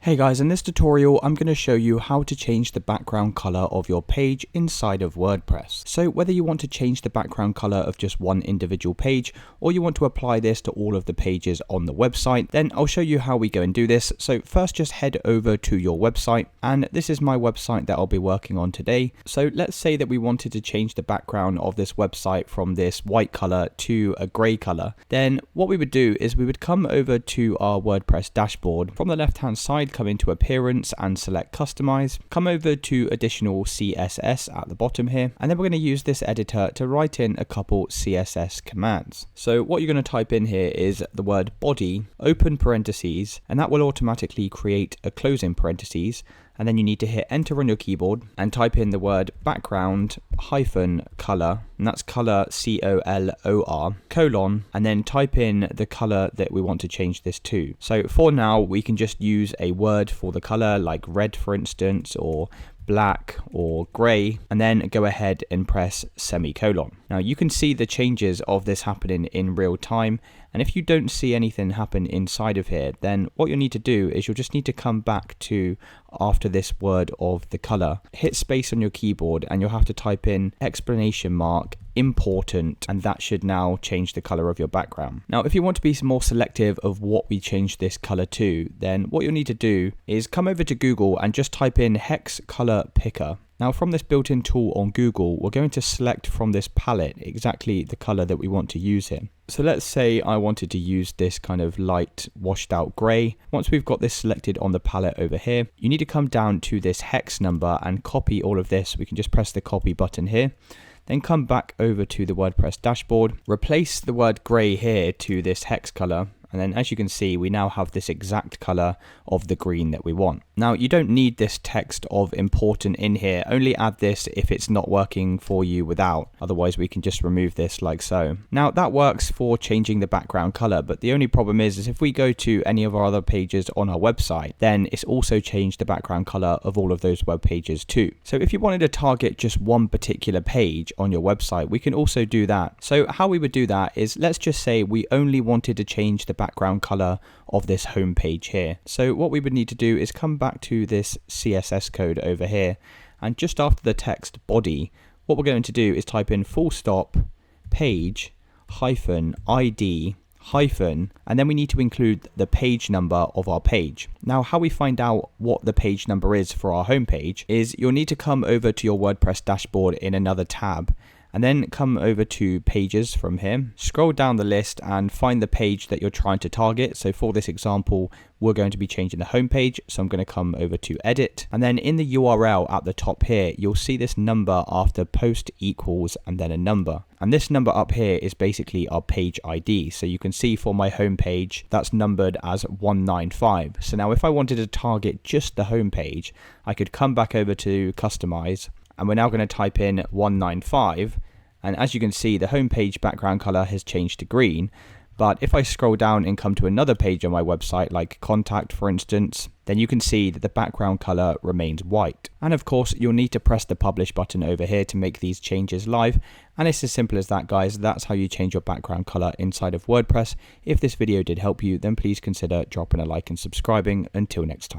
Hey guys, in this tutorial I'm going to show you how to change the background color of your page inside of WordPress. So whether you want to change the background color of just one individual page or you want to apply this to all of the pages on the website, then I'll show you how we go and do this. So first just head over to your website, and this is my website that I'll be working on today. So let's say that we wanted to change the background of this website from this white color to a gray color. Then what we would do is we would come over to our WordPress dashboard. From the left hand side, come into appearance and select customize, come over to additional CSS at the bottom here, and then we're going to use this editor to write in a couple CSS commands. So what you're going to type in here is the word body, open parentheses, and that will automatically create a closing parentheses. And then you need to hit enter on your keyboard and type in the word background hyphen color, and that's color COLOR colon, and then type in the color that we want to change this to. So for now we can just use a word for the color like red for instance, or black or grey, and then go ahead and press semicolon. Now you can see the changes of this happening in real time, and if you don't see anything happen inside of here, then what you'll need to do is you'll just need to come back to after this word of the color, hit space on your keyboard, and you'll have to type in exclamation mark important, and that should now change the color of your background. Now if you want to be more selective of what we change this color to, then what you'll need to do is come over to Google and just type in hex color picker. Now from this built-in tool on Google, we're going to select from this palette exactly the color that we want to use here. So let's say I wanted to use this kind of light washed out gray. Once we've got this selected on the palette over here, you need to come down to this hex number and copy all of this. We can just press the copy button here. Then come back over to the WordPress dashboard, replace the word gray here to this hex color. And then as you can see, we now have this exact color of the green that we want. Now you don't need this text of important in here, only add this if it's not working for you without, otherwise we can just remove this like so. Now that works for changing the background color, but the only problem is if we go to any of our other pages on our website, then it's also changed the background color of all of those web pages too. So if you wanted to target just one particular page on your website, we can also do that. So how we would do that is, let's just say we only wanted to change the background color of this home page here. So what we would need to do is come back to this CSS code over here, and just after the text body, what we're going to do is type in full stop page hyphen ID hyphen, and then we need to include the page number of our page. Now how we find out what the page number is for our home page is you'll need to come over to your WordPress dashboard in another tab, and then come over to pages from here, scroll down the list and find the page that you're trying to target. So for this example, we're going to be changing the home page. So I'm going to come over to edit, and then in the URL at the top here, you'll see this number after post equals and then a number. And this number up here is basically our page ID. So you can see for my home page, that's numbered as 195. So now if I wanted to target just the home page, I could come back over to customize, and we're now going to type in 195, and as you can see the home page background color has changed to green. But if I scroll down and come to another page on my website like contact for instance, then you can see that the background color remains white. And of course you'll need to press the publish button over here to make these changes live, and it's as simple as that guys. That's how you change your background color inside of WordPress. If this video did help you, then please consider dropping a like and subscribing. Until next time.